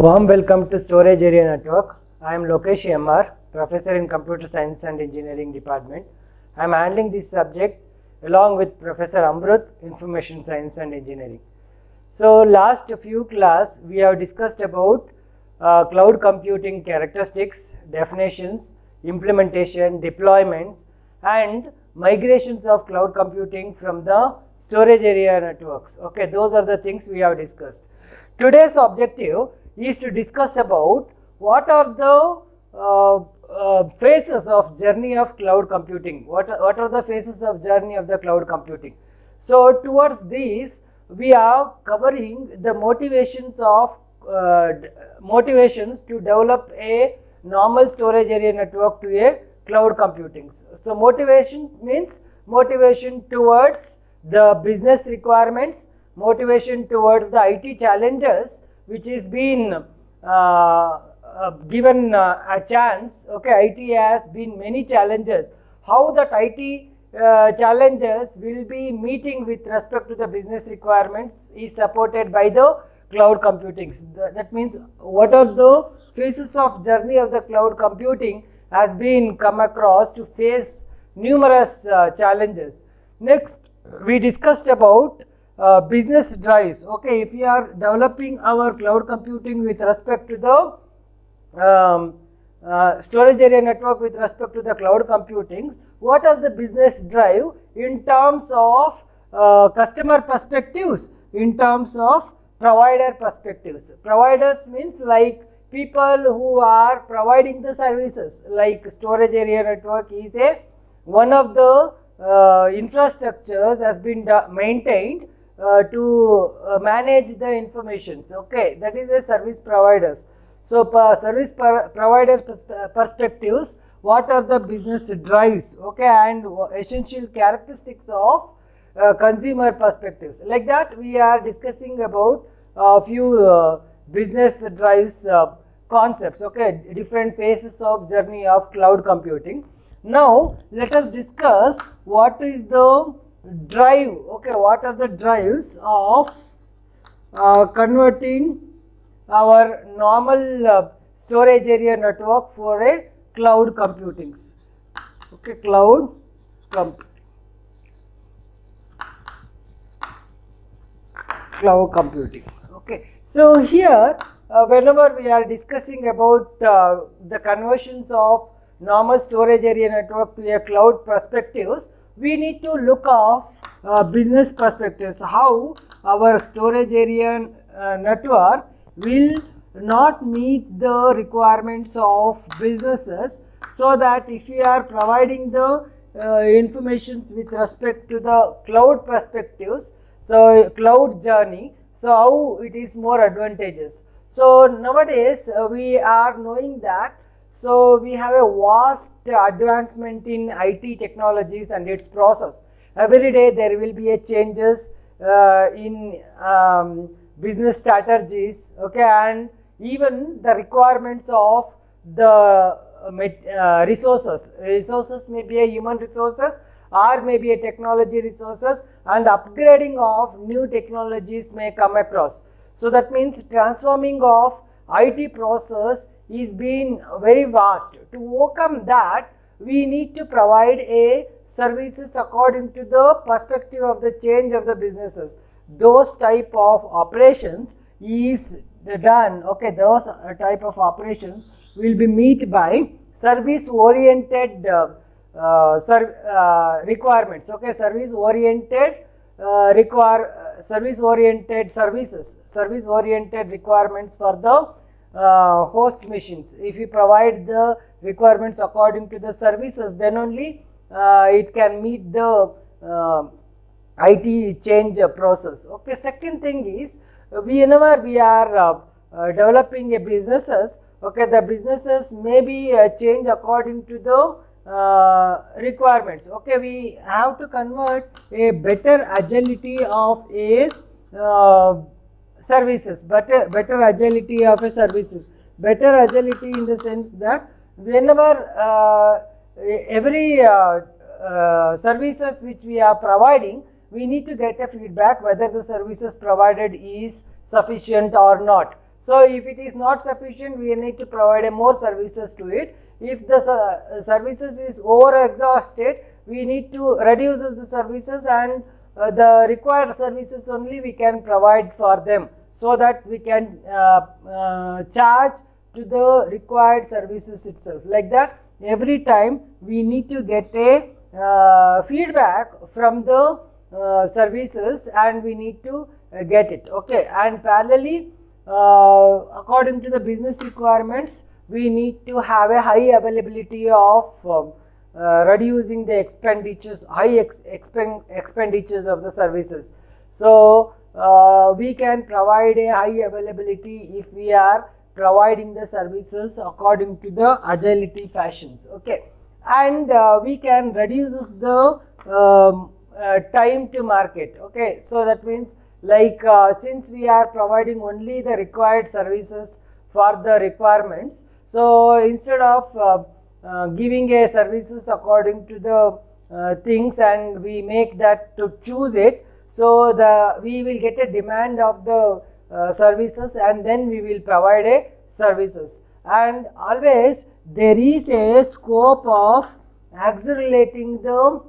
Warm welcome to Storage Area Network. I am Lokesh MR, Professor in Computer Science and Engineering Department. I am handling this subject along with Professor Amrut, Information Science and Engineering. So last few class we have discussed about cloud computing characteristics, definitions, implementation, deployments and migrations of cloud computing from the storage area networks. Okay, those are the things we have discussed. Today's objective is to discuss about what are the phases of journey of cloud computing. What are the phases of journey of the cloud computing? So towards this we are covering the motivations to develop a normal storage area network to a cloud computing. So motivation means motivation towards the business requirements, motivation towards the IT challenges which is been given a chance. Okay, IT has been many challenges. How that IT challenges will be meeting with respect to the business requirements is supported by the cloud computing. That means what are the phases of journey of the cloud computing has been come across to face numerous challenges. Next we discussed about business drives. Okay, if we are developing our cloud computing with respect to the storage area network with respect to the cloud computing, what are the business drive in terms of customer perspectives, in terms of provider perspectives. Providers means like people who are providing the services, like storage area network is one of the infrastructures has been maintained to manage the informations. Okay, that is a service providers. So service provider perspectives, what are the business drives, okay, and essential characteristics of consumer perspectives. Like that we are discussing about a few business drives concepts, okay, different phases of journey of cloud computing. Now let us discuss what is the drive, okay, what are the drives of converting our normal storage area network for a cloud computing. Okay, cloud computing. Okay, so here whenever we are discussing about the conversions of normal storage area network to a cloud perspectives, we need to look of business perspectives, how our storage area network will not meet the requirements of businesses, so that if we are providing the informations with respect to the cloud perspectives, so cloud journey, so how it is more advantageous. So nowadays we are knowing that, so we have a vast advancement in IT technologies and its process. Every day there will be a changes in business strategies, okay, and even the requirements of the resources may be a human resources or may be a technology resources, and upgrading of new technologies may come across. So that means transforming of IT process is being very vast. To overcome that, we need to provide a services according to the perspective of the change of the businesses. Those type of operations is done, okay, those type of operations will be met by service oriented requirements. Okay, service oriented service oriented requirements for the host machines. If you provide the requirements according to the services, then only it can meet the IT change process. Okay, second thing is, whenever we are developing a businesses, okay, the businesses may be change according to the requirements. Okay, we have to convert a better agility of a services, better agility of a services, better agility in the sense that whenever every services which we are providing, we need to get a feedback whether the services provided is sufficient or not. So if it is not sufficient, we need to provide more services to it. If the services is over exhausted, we need to reduce the services, and the required services only we can provide for them, so that we can charge to the required services itself. Like that, every time we need to get a feedback from the services, and we need to get it. Okay, and parallelly, according to the business requirements, we need to have a high availability of reducing the expenditures, expenditures of the services. So we can provide a high availability if we are providing the services according to the agility fashions. Okay, and we can reduce the time to market. Okay, so that means, like since we are providing only the required services for the requirements, so instead of giving a services according to the things, and we make that to choose it, so we will get a demand of the services, and then we will provide a services. And always there is a scope of accelerating the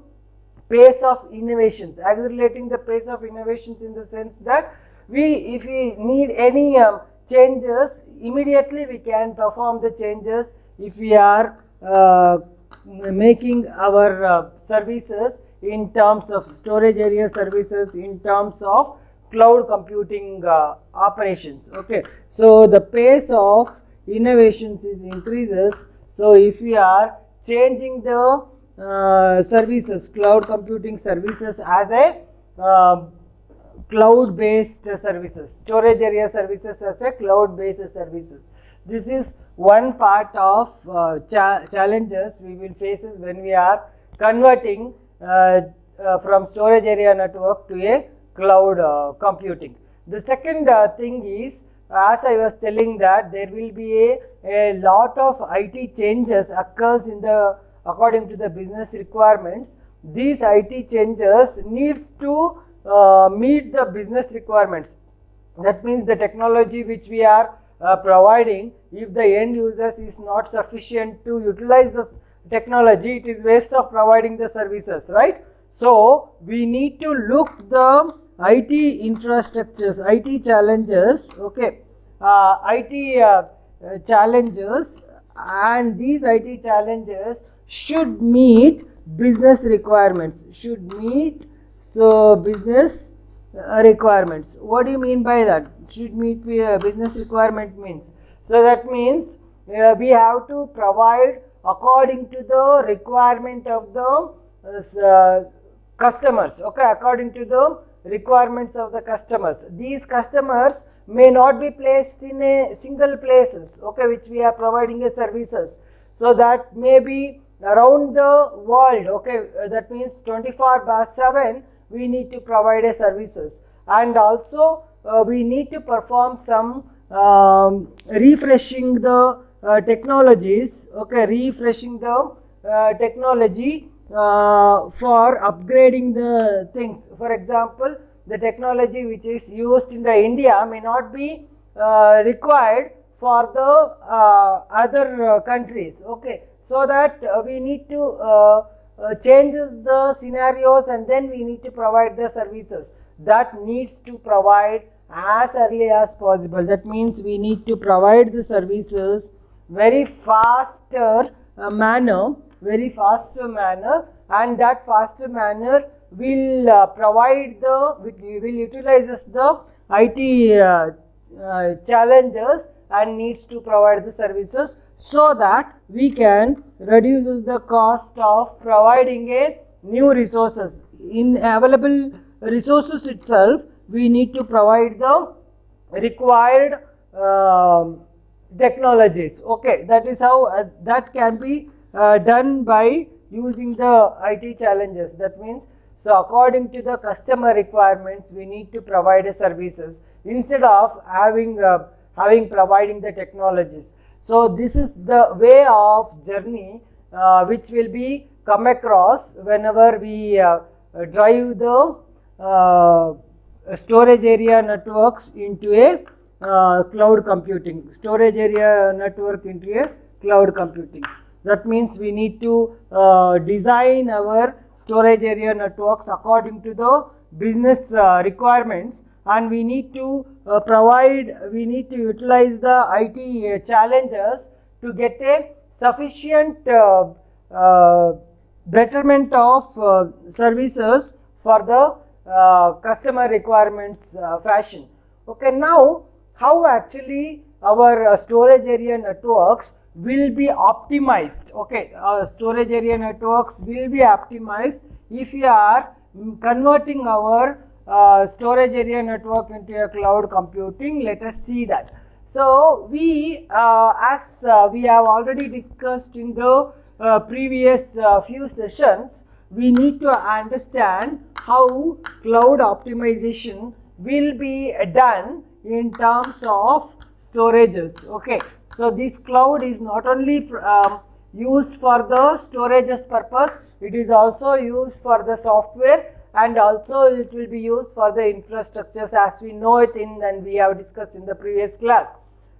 pace of innovations, in the sense that if we need any changes, immediately we can perform the changes if we are making our services in terms of storage area services, in terms of cloud computing operations. Okay, so the pace of innovations is increases. So if we are changing the services, cloud computing services, as a cloud based services, storage area services as a cloud based services. This is one part of challenges we will face when we are converting from storage area network to a cloud computing. The second thing is, as I was telling, that there will be a lot of IT changes occurs according to the business requirements. These IT changes need to meet the business requirements. That means the technology which we are providing, if the end users is not sufficient to utilize the technology, it is waste of providing the services, right? So we need to look the IT infrastructures, IT challenges, okay, IT challenges, and these IT challenges should meet business requirements, business requirements. What do you mean by that? Should meet business requirement means, so that means we have to provide according to the requirement of the customers. Okay, according to the requirements of the customers. These customers may not be placed in a single places, okay, which we are providing a services. So that may be around the world. Okay, that means 24/7 we need to provide a services, and also we need to perform some refreshing the technologies. Okay, refreshing the technology for upgrading the things. For example, the technology which is used in the India may not be required for the other countries. Okay, so that we need to changes the scenarios, and then we need to provide the services. That needs to provide as early as possible. That means we need to provide the services very faster manner, and that faster manner will provide will utilizes the IT challenges, and needs to provide the services, so that we can reduce the cost of providing a new resources. In available resources itself, we need to provide the required technologies. Okay, that is how that can be done by using the IT challenges. That means, so according to the customer requirements, we need to provide a services instead of providing the technologies. So this is the way of journey which will be come across whenever we drive the storage area networks into a cloud computing, storage area network into a cloud computing. That means we need to design our storage area networks according to the business requirements, and we need to we need to utilize the IT challenges to get a sufficient betterment of services for the customer requirements fashion. Okay, now how actually our storage area networks will be optimized. Okay, storage area networks will be optimized if we are converting our storage area network into a cloud computing. Let us see that. So we as we have already discussed in the previous few sessions, we need to understand how cloud optimization will be done in terms of storages. Okay, so this cloud is not only used for the storages purpose, it is also used for the software, and also it will be used for the infrastructures as we know it in and we have discussed in the previous class.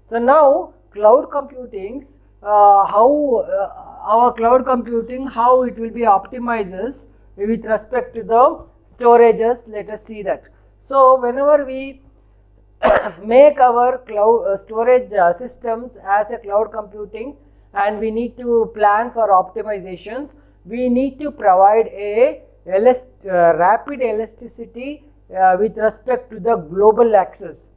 So now cloud computing, our cloud computing, how it will be optimizes with respect to the storages. Let us see that. So whenever we make our cloud storage systems as a cloud computing and we need to plan for optimizations, we need to provide a rapid elasticity with respect to the global access.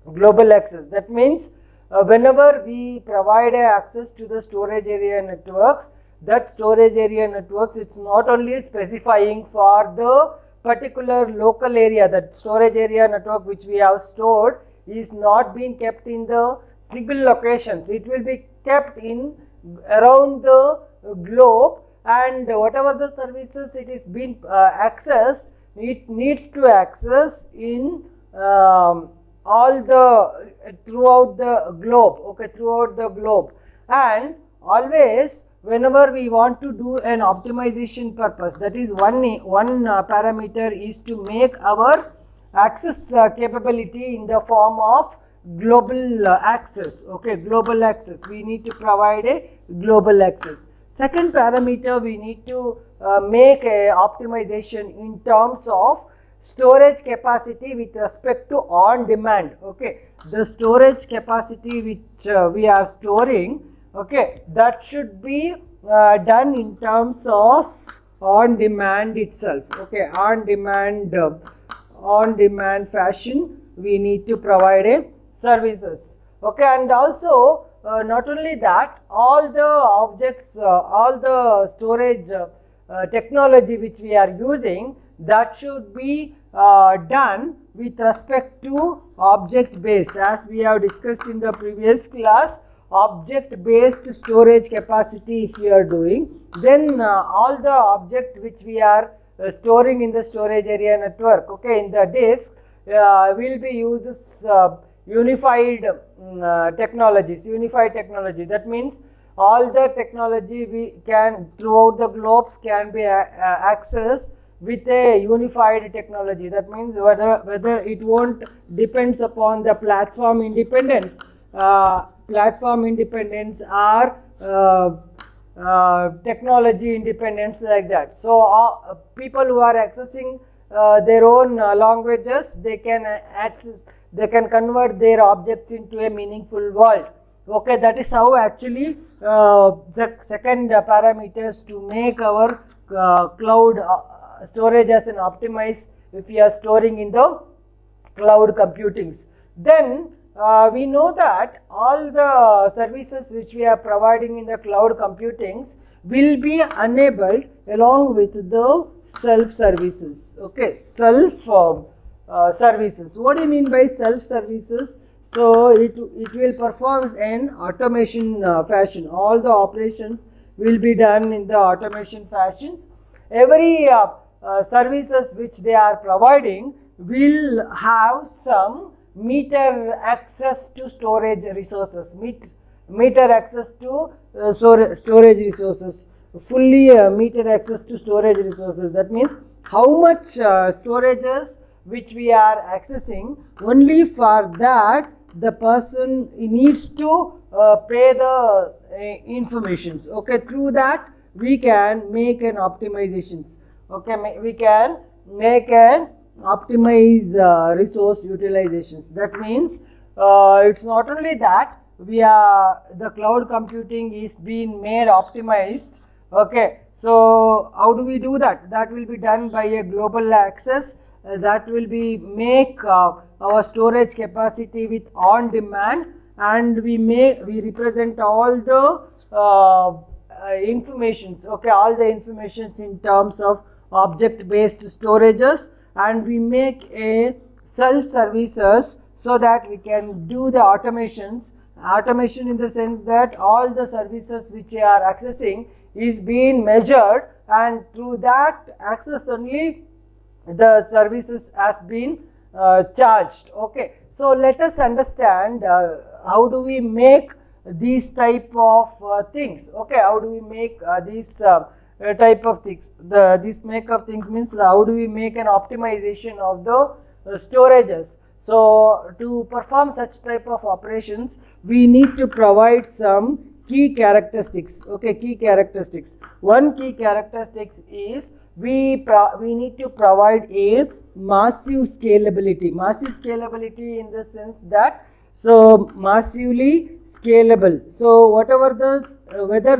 That means whenever we provide access to the storage area networks, that storage area networks, it's not only specifying for the particular local area, that storage area network which we have stored is not being kept in the single locations. It will be kept in around the globe, and whatever the services it is being accessed, it needs to access in all the throughout the globe. Okay, throughout the globe. And always whenever we want to do an optimization purpose, that is one parameter is to make our access capability in the form of global access. Okay, global access, we need to provide a global access. Second parameter, we need to make a optimization in terms of storage capacity with respect to on demand. Okay, the storage capacity which we are storing, okay, that should be done in terms of on demand itself. Okay, on demand fashion we need to provide a services. Okay, and also not only that, all the objects, all the storage technology which we are using, that should be done with respect to object based, as we have discussed in the previous class. Object based storage capacity if we are doing, then all the object which we are storing in the storage area network, okay, in the disk, will be uses unified technologies. That means all the technology we can throughout the globes can be accessed with a unified technology. That means whether it won't depends upon the platform independence. Platform independence or technology independence, like that. So people who are accessing their own languages, they can access, they can convert their objects into a meaningful world. Okay, that is how actually the second parameters to make our cloud storage as an optimized if we are storing in the cloud computings. Then we know that all the services which we are providing in the cloud computings will be enabled along with the self services. Okay, self services. What do you mean by self services? So it will perform in automation fashion. All the operations will be done in the automation fashions. Every services which they are providing will have some meter access to storage resources, meter access to storage resources, fully meter access to storage resources. That means how much storages which we are accessing, only for that the person needs to pay the informations. Okay, through that we can make an optimizations. Okay, we can make an optimize resource utilizations. That means it's not only that the cloud computing is being made optimized. Okay, so how do we do that? That will be done by a global access. That will be make our storage capacity with on demand, and we represent all the informations. Okay, all the informations in terms of object based storages, and we make a self services so that we can do the automations. Automation in the sense that all the services which you are accessing is being measured, and through that access only the services has been charged. Okay, so let us understand how do we make these type of things. Okay, how do we make these type of things? This make of things means how do we make an optimization of the storages. So to perform such type of operations, we need to provide some key characteristics. Okay, key characteristics. One key characteristic is we need to provide a massive scalability. Massive scalability in the sense that, so massively scalable. So whatever the whether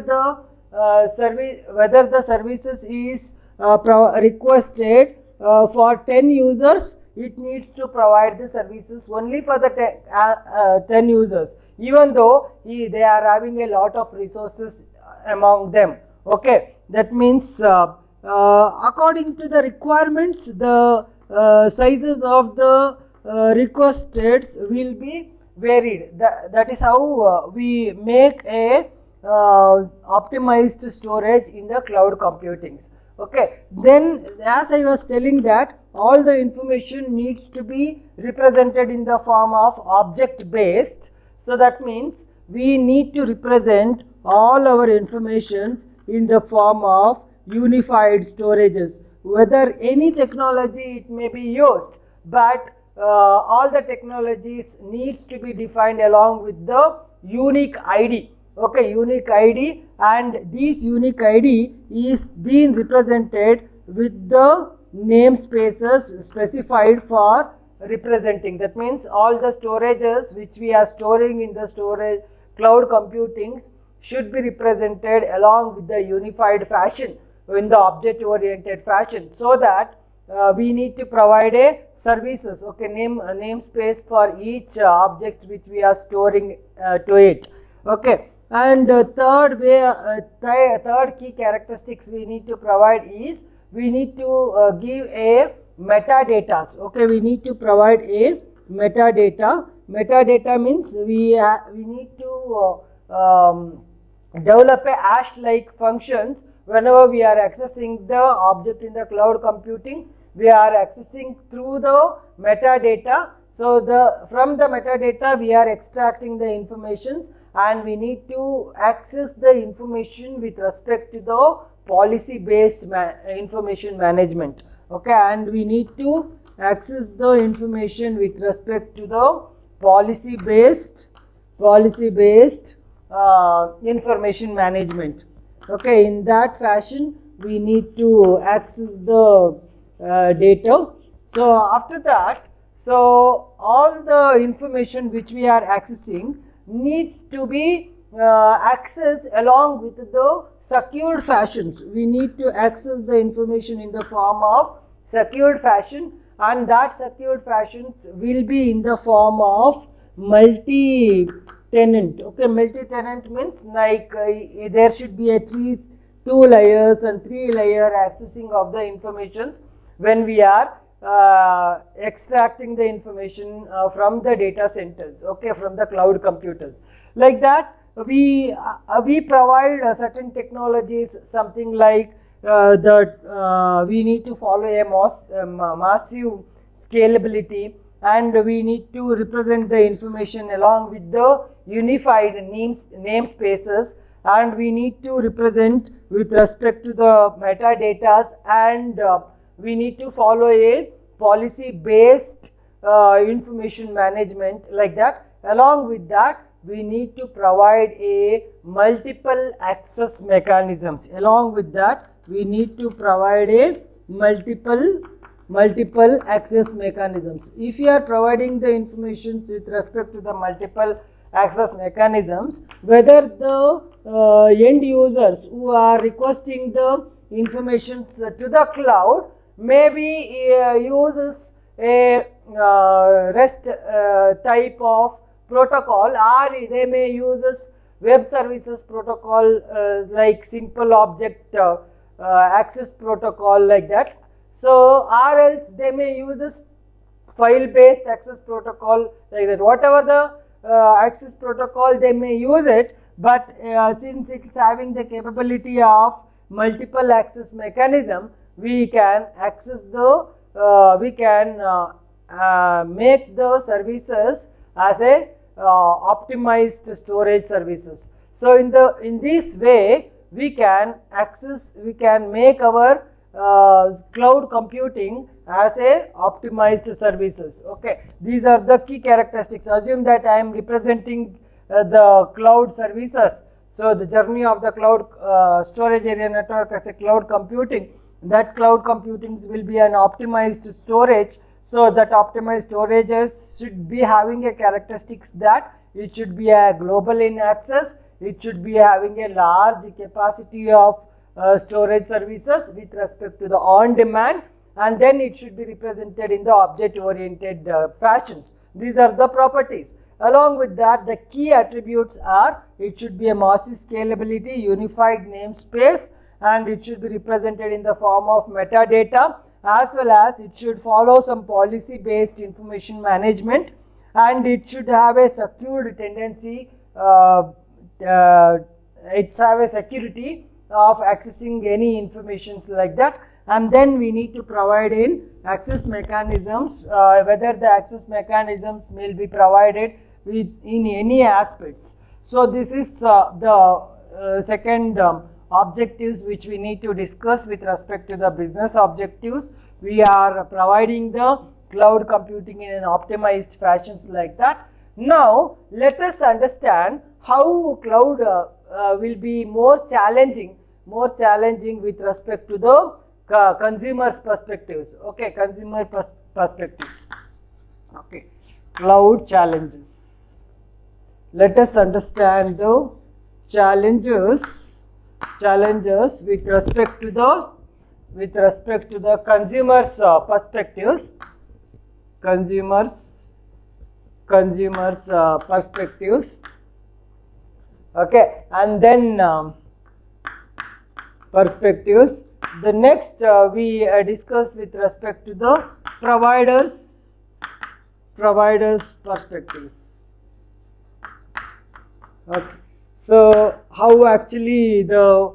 the services is requested for 10 users, it needs to provide the services only for the 10 users, even though they are having a lot of resources among them. Okay, that means according to the requirements, the sizes of the requested will be varied. That is how we make a optimized storage in the cloud computings. Okay, then as I was telling that all the information needs to be represented in the form of object based. So that means we need to represent all our informations in the form of unified storages. Whether any technology it may be used, but all the technologies needs to be defined along with the unique ID. Okay, unique ID, and this unique ID is being represented with the namespaces specified for representing. That means all the storages which we are storing in the storage cloud computings should be represented along with the unified fashion, in the object oriented fashion, so that we need to provide a services. Okay, namespace for each object which we are storing to it. Okay, and third key characteristics we need to provide is we need to give a metadata. Okay, we need to provide a metadata. Metadata means we need to develop a hash like functions whenever we are accessing the object in the cloud computing. We are accessing through the metadata. So from the metadata we are extracting the informations, and we need to access the information with respect to the policy based information management. Okay, and we need to access the information with respect to the policy based information management. Okay, in that fashion we need to access the data. So after that, so all the information which we are accessing needs to be accessed along with the secured fashions. We need to access the information in the form of secured fashion, and that secured fashions will be in the form of multi-tenant. Okay, multi-tenant means like there should be a two layers and 3-layer accessing of the informations when we are extracting the information from the data centers. Okay, from the cloud computers. Like that, we provide certain technologies, something like we need to follow a massive scalability, and we need to represent the information along with the unified namespaces, and we need to represent with respect to the metadatas, and we need to follow a policy based information management. Like that, along with that we need to provide a multiple access mechanisms. Along with that we need to provide a multiple access mechanisms. If you are providing the information with respect to the multiple access mechanisms, whether the end users who are requesting the information to the cloud maybe uses a REST type of protocol, or they may use web services protocol like simple object access protocol like that. So or else they may use file based access protocol like that. Whatever the access protocol they may use it, but since it is having the capability of multiple access mechanism, we can access the make the services as a optimized storage services. So in this way we can make our cloud computing as a optimized services. Okay, these are the key characteristics. Assume that I am representing the cloud services. So the journey of the cloud storage area network as a cloud computing, that cloud computing will be an optimized storage. So that optimized storages should be having a characteristics that it should be a global in access, it should be having a large capacity of storage services with respect to the on demand, and then it should be represented in the object oriented fashions. These are the properties. Along with that, the key attributes are it should be a massive scalability, unified namespace, and it should be represented in the form of metadata, as well as it should follow some policy based information management, and it should have a secured tendency, it's have a security of accessing any informations like that. And then we need to provide in access mechanisms, whether the access mechanisms will be provided with in any aspects. So this is the second objectives which we need to discuss with respect to the business objectives. We are providing the cloud computing in an optimized fashions like that. Now let us understand how cloud will be more challenging with respect to the consumers perspectives. Okay, consumer perspectives. Okay, cloud challenges. Let us understand the challenges with respect to the consumers perspectives. Consumers perspectives. Okay, and then perspectives. The next we discuss with respect to the providers perspectives. Okay, so how actually the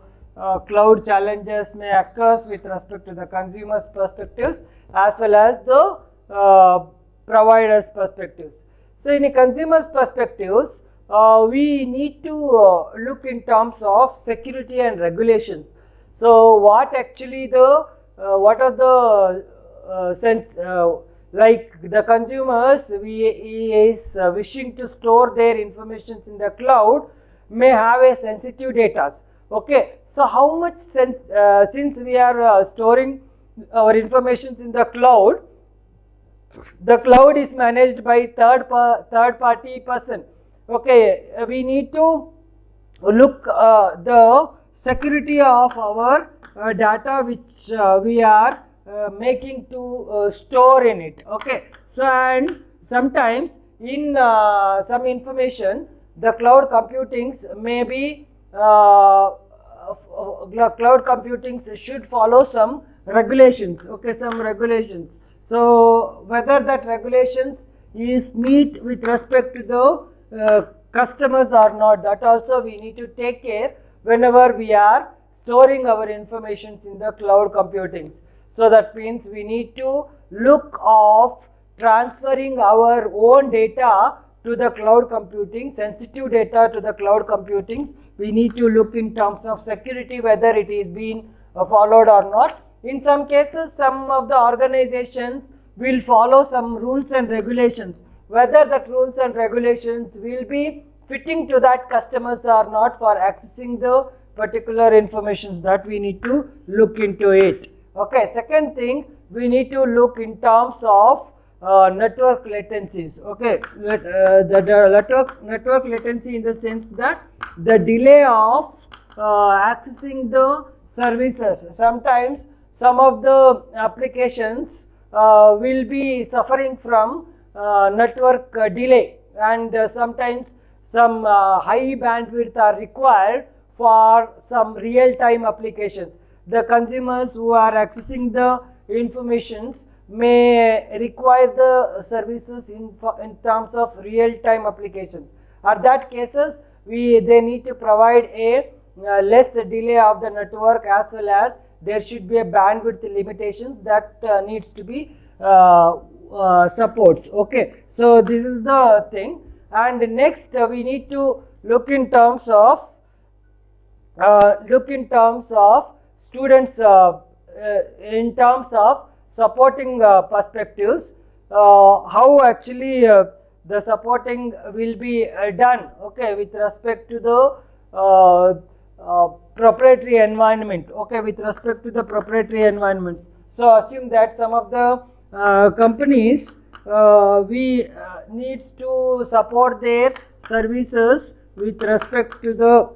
cloud challenges may occur with respect to the consumers perspectives as well as the providers perspectives. So in a consumers perspectives, we need to look in terms of security and regulations. So what actually what are the like the consumers is wishing to store their information in the cloud may have a sensitive data. Okay, so how much since we are storing our information in the cloud is managed by third party person. Okay, we need to look the security of our data which we are making to store in it. Okay, so and sometimes in some information the cloud computings may be cloud computings should follow some regulations. Okay, some regulations. So whether that regulations is meet with respect to the customers or not, that also we need to take care whenever we are storing our information in the cloud computings. So that means we need to look of transferring our own data to the cloud computing, sensitive data to the cloud computings. We need to look in terms of security whether it is being followed or not. In some cases, some of the organizations will follow some rules and regulations. whether the rules and regulations will be fitting to that customers or not for accessing the particular information, that we need to look into it. Okay, second thing, we need to look in terms of network latencies. Okay, the network latency in the sense that the delay of accessing the services. Sometimes some of the applications will be suffering from network delay, and sometimes some high bandwidth are required for some real-time applications. The consumers who are accessing the informations may require the services in terms of real-time applications. At that cases, they need to provide a less delay of the network, as well as there should be a bandwidth limitations that needs to be supports. Okay, so this is the thing. And next we need to look in terms of students in terms of supporting perspectives, how actually the supporting will be done, okay, with respect to the proprietary environment. Okay, with respect to the proprietary environments. So assume that some of the companies we needs to support their services with respect to the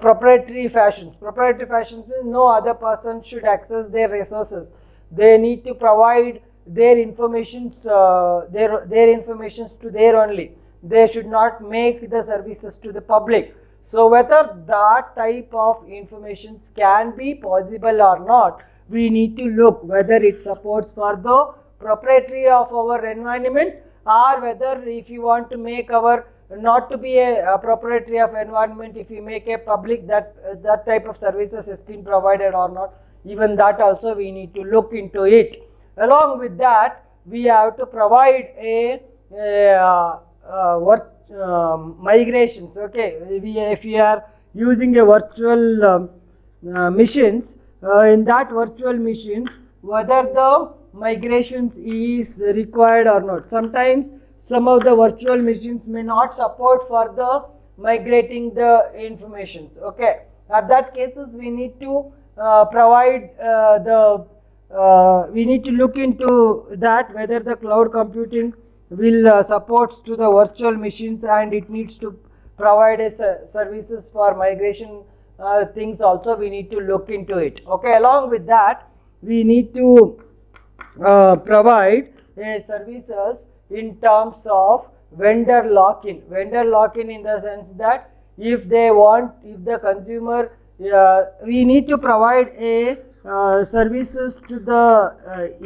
proprietary fashions. Proprietary fashions means no other person should access their resources. They need to provide their informations, their informations to their only. They should not make the services to the public. So whether that type of informations can be possible or not, we need to look whether it supports for the proprietary of our environment, or whether if you want to make our not to be a proprietary of environment, if you make a public, that type of services has been provided or not. Even that also we need to look into it. Along with that, we have to provide a migrations. Okay, if we are using a virtual machines, in that virtual machines, whether the migrations is required or not. Sometimes some of the virtual machines may not support for the migrating the informations. Okay, at that cases we need to provide we need to look into that, whether the cloud computing will support to the virtual machines, and it needs to provide a services for migration things also. We need to look into it. Okay, along with that, we need to provide services in terms of vendor lock-in. Vendor lock-in in the sense that if the consumer, we need to provide a services to the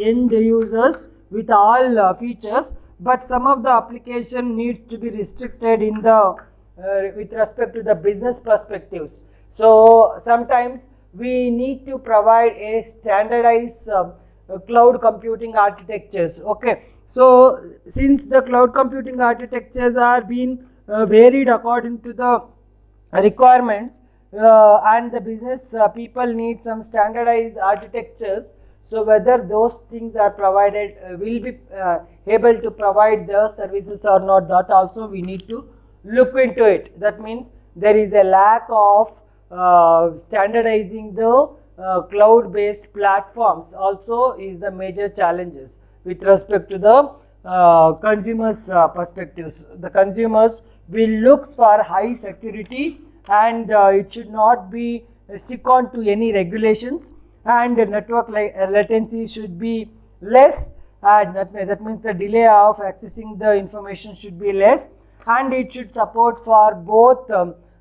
end users with all features, but some of the application needs to be restricted in the with respect to the business perspectives. So sometimes we need to provide a standardized cloud computing architectures. Okay, so since the cloud computing architectures are being varied according to the requirements, and the business people need some standardized architectures, so whether those things are provided, will be able to provide the services or not, that also we need to look into it. That means there is a lack of standardizing the cloud based platforms also is the major challenges with respect to the consumers perspectives. The consumers will look for high security, and it should not be stick on to any regulations, and network latency should be less, and that means the delay of accessing the information should be less, and it should support for both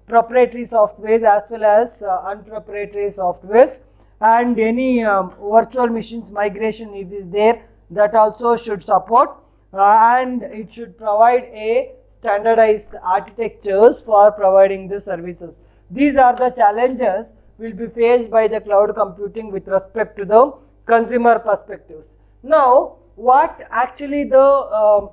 proprietary softwares as well as unproprietary softwares, and any virtual machines migration if is there, that also should support, and it should provide a standardized architectures for providing the services. These are the challenges will be faced by the cloud computing with respect to the consumer perspectives. Now, what actually the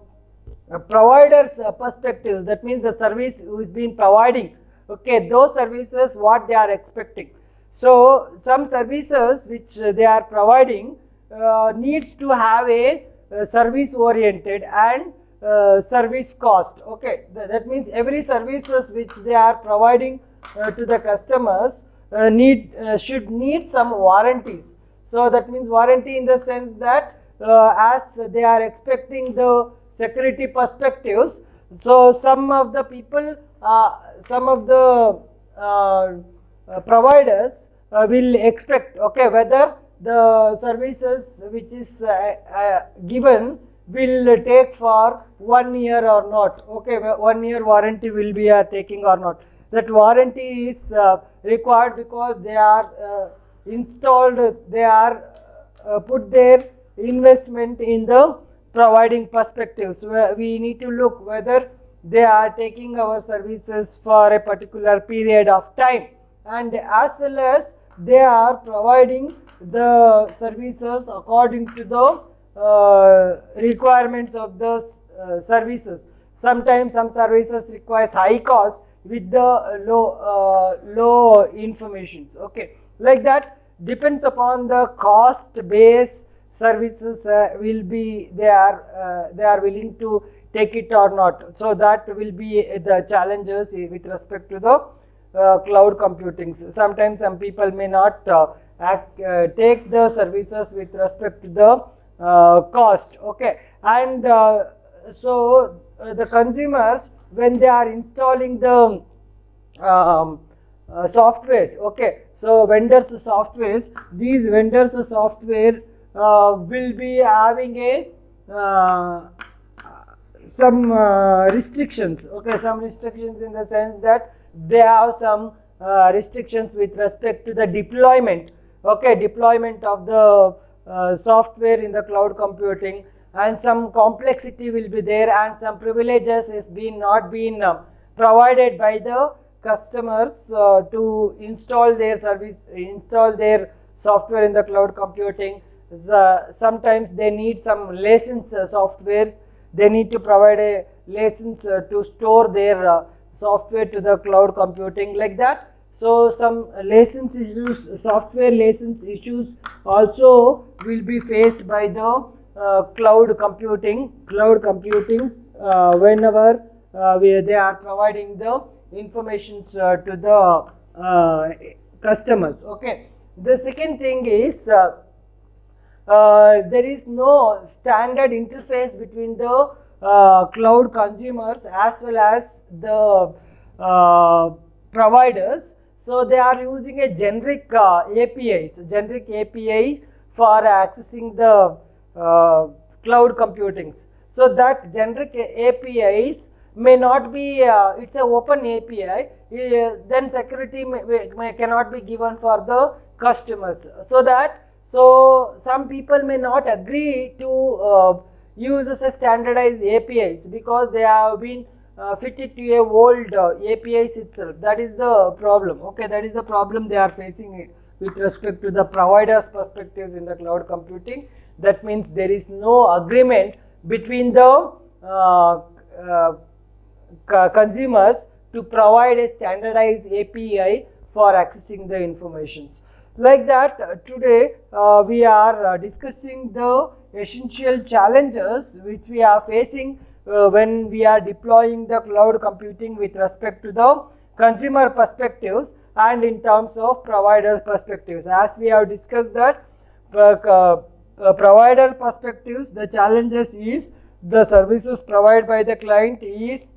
providers perspectives, that means the service who is being providing, okay, those services what they are expecting. So some services which they are providing, needs to have a service oriented and service cost. Okay, that means every services which they are providing to the customers should need some warranties. So that means warranty in the sense that as they are expecting the security perspectives, so some of the people, some of the providers will expect, okay, whether the services which is given will take for 1 year or not. Okay, 1 year warranty will be taking or not. That warranty is required because they are installed, they are put their investment in the providing perspectives. So we need to look whether they are taking our services for a particular period of time, and as well as they are providing the services according to the requirements of the services. Sometimes some services requires high cost with the low informations. Okay, like that depends upon the cost base services will be they are willing to take it or not. So that will be the challenges with respect to the cloud computing. Sometimes some people may not take the services with respect to the cost. Okay, and so the consumers, when they are installing the softwares, okay, so vendors softwares, these vendors software will be having a some restrictions. Okay, some restrictions in the sense that they have some restrictions with respect to the deployment. Okay, deployment of the software in the cloud computing, and some complexity will be there, and some privileges is not been provided by the customers to install their service, install their software in the cloud computing. Sometimes they need some license softwares, they need to provide a license to store their software to the cloud computing, like that. So some license issues, software license issues also will be faced by the cloud computing whenever they are providing the informations to the customers. Okay, the second thing is there is no standard interface between the cloud consumers as well as the providers. So they are using a generic API for accessing the cloud computings. So that generic APIs may not be, it's an open API, then security cannot be given for the customers. So some people may not agree to use as a standardized APIs because they have been fitted to a old APIs itself. That is the problem. Okay, that is the problem they are facing with respect to the providers' perspectives in the cloud computing. That means there is no agreement between the consumers to provide a standardized API for accessing the informations. Like that, today we are discussing the essential challenges which we are facing when we are deploying the cloud computing with respect to the consumer perspectives and in terms of provider perspectives. As we have discussed that provider perspectives, the challenges is the services provided by the client is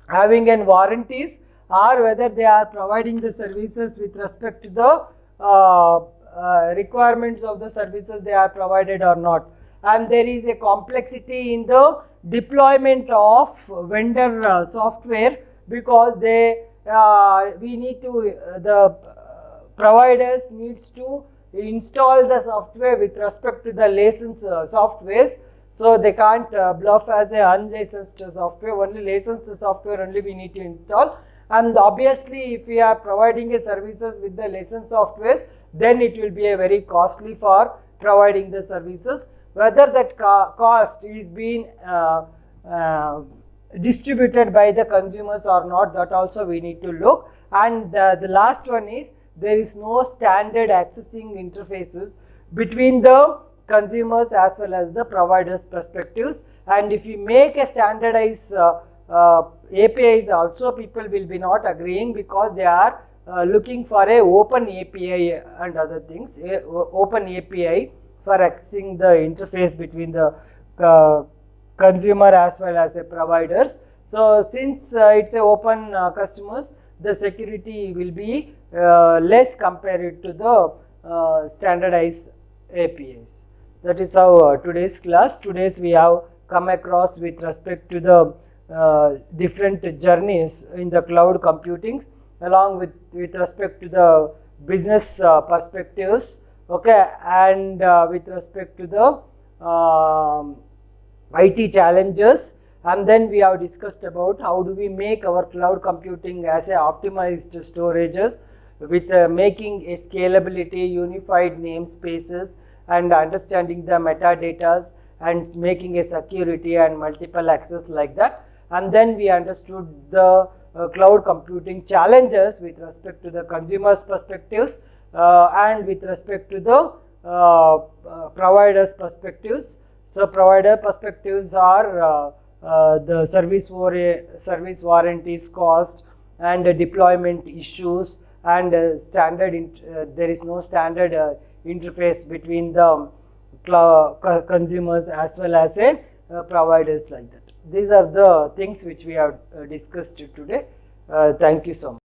having an warranties, or whether they are providing the services with respect to the requirements of the services they are provided or not. And there is a complexity in the deployment of vendor software because we need to the providers needs to install the software with respect to the licensed softwares. So they can't bluff as a unlicensed software. Only licensed software only we need to install. And obviously, if we are providing a services with the licensed softwares, then it will be a very costly for providing the services. Whether that cost is being distributed by the consumers or not, that also we need to look. And the last one is there is no standard accessing interfaces between the consumers as well as the providers perspectives. And if you make a standardized APIs also, people will be not agreeing because they are looking for a open API and other things, open API for accessing the interface between the consumer as well as a providers. So since it's a open customers, the security will be less compared to the standardized APIs. That is how today's class. Today's we have come across with respect to the different journeys in the cloud computing, along with respect to the business perspectives, okay, and with respect to the IT challenges. And then we have discussed about how do we make our cloud computing as a optimized storages with making a scalability, unified namespaces, and understanding the metadatas and making a security and multiple access like that. And then we understood the cloud computing challenges with respect to the consumers perspectives and with respect to the providers perspectives. So provider perspectives are the service warranties cost and deployment issues, and there is no standard interface between the consumers as well as a providers like that. These are the things which we have discussed today. Thank you so much.